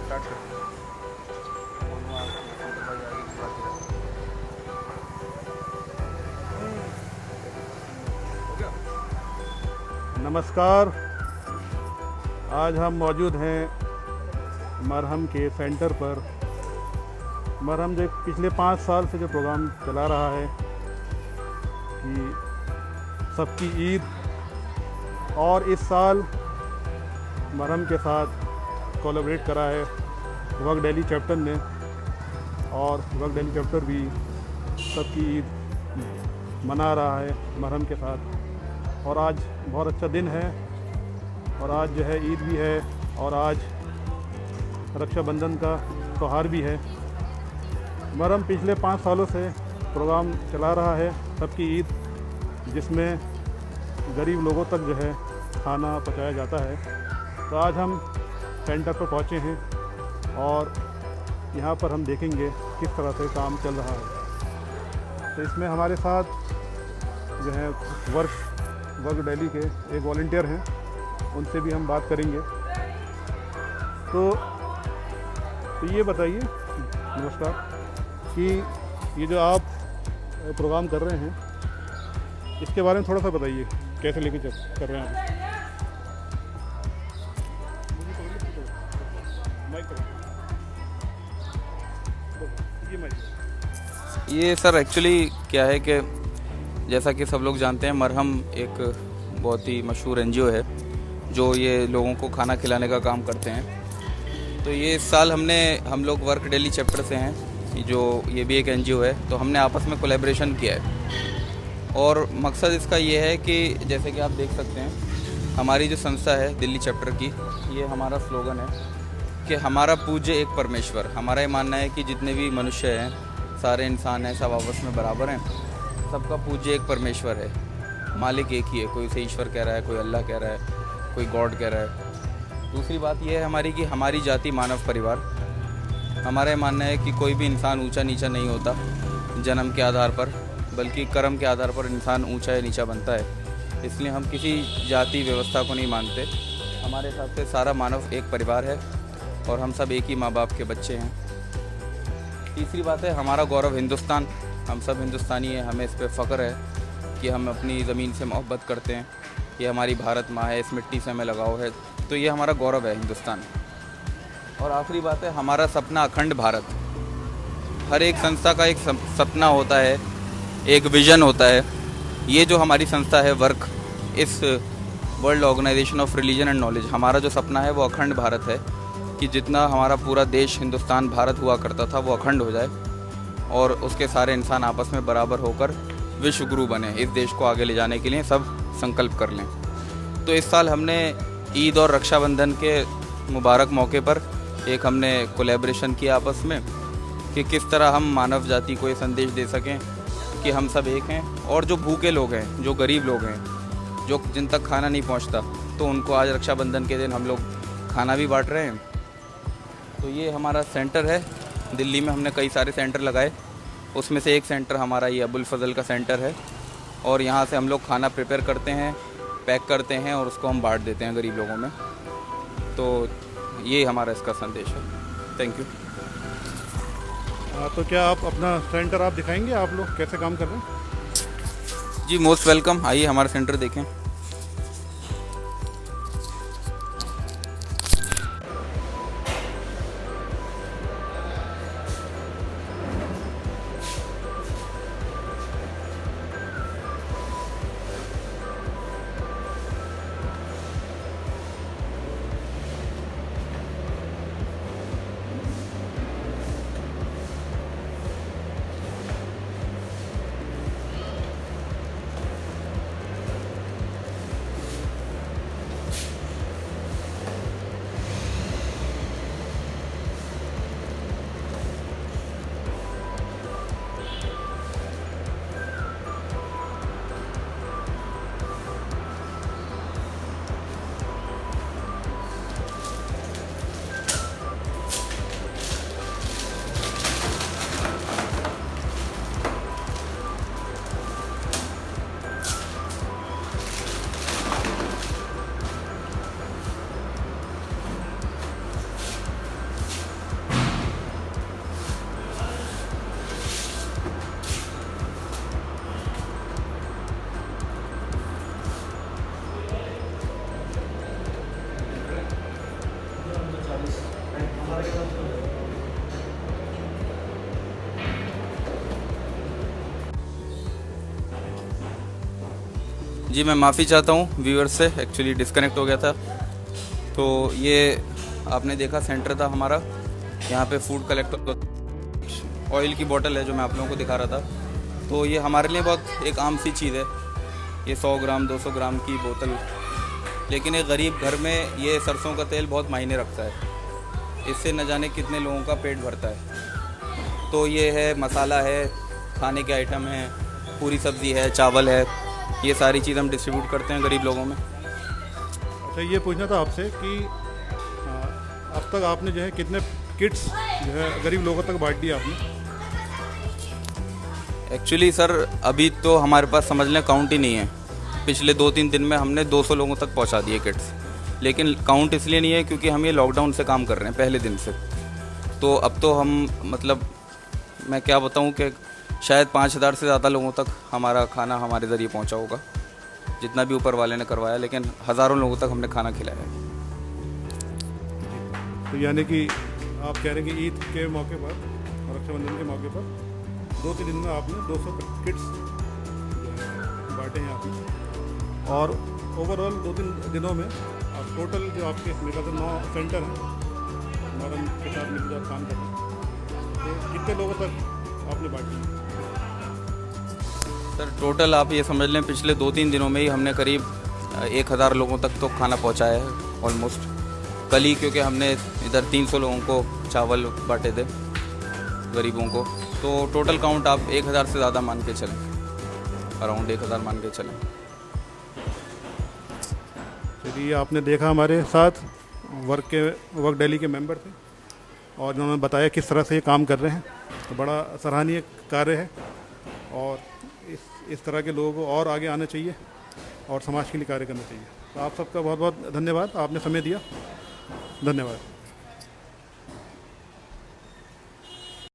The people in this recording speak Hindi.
स्टार्ट करते हैं। फोन में सेंटर भाई आगे की बात हो गया। नमस्कार। आज हम मौजूद हैं मरहम के सेंटर पर। मरहम जो पिछले 5 साल से जो प्रोग्राम चला रहा है कि सबकी ईद, और इस साल मरहम के साथ कोलैबोरेट करा है वक्त दिल्ली चैप्टर ने, और वक्त दिल्ली चैप्टर भी सबकी ईद मना रहा है मरहम के साथ। और आज बहुत अच्छा दिन है, और आज जो है ईद भी है, और आज रक्षाबंधन का त्यौहार भी है। मरहम पिछले 5 सालों से प्रोग्राम चला रहा है सबकी ईद, जिसमें गरीब लोगों तक जो है खाना पहुंचाया जाता है। तो आज हम सेंटर पर पहुंचे हैं, और यहाँ पर हम देखेंगे किस तरह से काम चल रहा है। तो इसमें हमारे साथ जो है वर्क दिल्ली के एक वॉलंटियर हैं, उनसे भी हम बात करेंगे। तो ये बताइए, नमस्कार, कि ये जो आप प्रोग्राम कर रहे हैं इसके बारे में थोड़ा सा बताइए, कैसे लेके कर रहे हैं आप? ये सर एक्चुअली क्या है कि जैसा कि सब लोग जानते हैं, मरहम एक बहुत ही मशहूर एनजीओ है जो ये लोगों को खाना खिलाने का काम करते हैं। तो ये इस साल हम लोग वर्क दिल्ली चैप्टर से हैं, जो ये भी एक एनजीओ है, तो हमने आपस में कोलैबोरेशन किया है। और मकसद इसका ये है कि जैसे कि आप देख सकते हैं, हमारी जो संस्था है दिल्ली चैप्टर की, ये हमारा स्लोगन है कि हमारा पूज्य एक परमेश्वर। हमारा ये मानना है कि जितने भी मनुष्य हैं, सारे इंसान हैं, सब आपस में बराबर हैं, सबका पूज्य एक परमेश्वर है, मालिक एक ही है। कोई उसे ईश्वर कह रहा है, कोई अल्लाह कह रहा है, कोई गॉड कह रहा है। दूसरी बात यह है हमारी कि हमारी जाति मानव परिवार। हमारा ये मानना है कि कोई भी इंसान ऊंचा नीचा नहीं होता जन्म के आधार पर, बल्कि कर्म के आधार पर इंसान ऊंचा या नीचा बनता है। इसलिए हम किसी जाति व्यवस्था को नहीं मानते। हमारे हिसाब से सारा मानव एक परिवार है, और हम सब एक ही माँ बाप के बच्चे हैं। तीसरी बात है हमारा गौरव हिंदुस्तान। हम सब हिंदुस्तानी हैं, हमें इस पर फ़ख्र है कि हम अपनी ज़मीन से मोहब्बत करते हैं। ये हमारी भारत माँ है, इस मिट्टी से हमें लगाव है, तो ये हमारा गौरव है हिंदुस्तान। और आखिरी बात है हमारा सपना अखंड भारत। हर एक संस्था का एक सपना होता है, एक विज़न होता है। ये जो हमारी संस्था है वर्क, इस world organisation of religion and knowledge, हमारा जो सपना है वो अखंड भारत है, कि जितना हमारा पूरा देश हिंदुस्तान भारत हुआ करता था वो अखंड हो जाए, और उसके सारे इंसान आपस में बराबर होकर विश्व गुरु बने। इस देश को आगे ले जाने के लिए सब संकल्प कर लें। तो इस साल हमने ईद और रक्षाबंधन के मुबारक मौके पर एक हमने कोलैबोरेशन किया आपस में, कि किस तरह हम मानव जाति को ये संदेश दे सकें कि हम सब एक हैं। और जो भूखे लोग हैं, जो गरीब लोग हैं, जो जिन तक खाना नहीं पहुंचता, तो उनको आज रक्षाबंधन के दिन हम लोग खाना भी बांट रहे हैं। तो ये हमारा सेंटर है। दिल्ली में हमने कई सारे सेंटर लगाए, उसमें से एक सेंटर हमारा ये अबुल फजल का सेंटर है, और यहाँ से हम लोग खाना प्रिपेयर करते हैं, पैक करते हैं, और उसको हम बांट देते हैं गरीब लोगों में। तो ये हमारा इसका संदेश है। Thank you. तो क्या आप अपना सेंटर आप दिखाएंगे, आप लोग कैसे काम कर रहे हैं? जी मोस्ट वेलकम, आइए हमारा सेंटर देखें। जी मैं माफ़ी चाहता हूँ व्यूअर्स से, एक्चुअली डिस्कनेक्ट हो गया था। तो ये आपने देखा सेंटर था हमारा, यहाँ पे फूड कलेक्टर ऑयल की बोतल है जो मैं आप लोगों को दिखा रहा था। तो ये हमारे लिए बहुत एक आम सी चीज़ है, ये 100 ग्राम 200 ग्राम की बोतल, लेकिन एक गरीब घर में ये सरसों का तेल बहुत मायने रखता है। इससे न जाने कितने लोगों का पेट भरता है। तो ये है, मसाला है, खाने के आइटम हैं, पूरी सब्ज़ी है, चावल है, ये सारी चीज़ हम डिस्ट्रीब्यूट करते हैं गरीब लोगों में। अच्छा, ये पूछना था आपसे कि अब तक आपने जो है कितने किट्स जो है गरीब लोगों तक बांट दिया आपने? एक्चुअली सर अभी तो हमारे पास समझ लें काउंट ही नहीं है। पिछले 2-3 दिन में हमने 200 लोगों तक पहुंचा दिए किट्स, लेकिन काउंट इसलिए नहीं है क्योंकि हम ये लॉकडाउन से काम कर रहे हैं पहले दिन से। तो अब तो हम मतलब मैं क्या बताऊं कि शायद 5000 से ज़्यादा लोगों तक हमारा खाना हमारे ज़रिए पहुंचा होगा, जितना भी ऊपर वाले ने करवाया, लेकिन हज़ारों लोगों तक हमने खाना खिलाया है। तो यानी कि आप कह रहे हैं कि ईद के मौके पर और रक्षाबंधन के मौके पर 2-3 दिन में आपने 200 किट्स बांटे हैं आपने, और ओवरऑल 2-3 दिनों में आप टोटल जो आपके मेरे ख्याल से 9 सेंटर हैं मरहम के साथ मिलकर काम कर रहे हैं, तो कितने लोगों तक आपने बांटी? सर टोटल आप ये समझ लें पिछले 2-3 दिनों में ही हमने करीब 1000 लोगों तक तो खाना पहुंचाया है ऑलमोस्ट। कल ही क्योंकि हमने इधर 300 लोगों को चावल बांटे थे गरीबों को, तो टोटल काउंट आप 1000 से ज़्यादा मान के चलें, अराउंड 1000 मान के चलें। चलिए, आपने देखा हमारे साथ वर्क डेली के मेंबर थे और उन्होंने बताया किस तरह से ये काम कर रहे हैं। तो बड़ा सराहनीय कार्य है और इस तरह के लोगों को और आगे आना चाहिए और समाज के लिए कार्य करना चाहिए। तो आप सबका बहुत बहुत धन्यवाद, आपने समय दिया। धन्यवाद।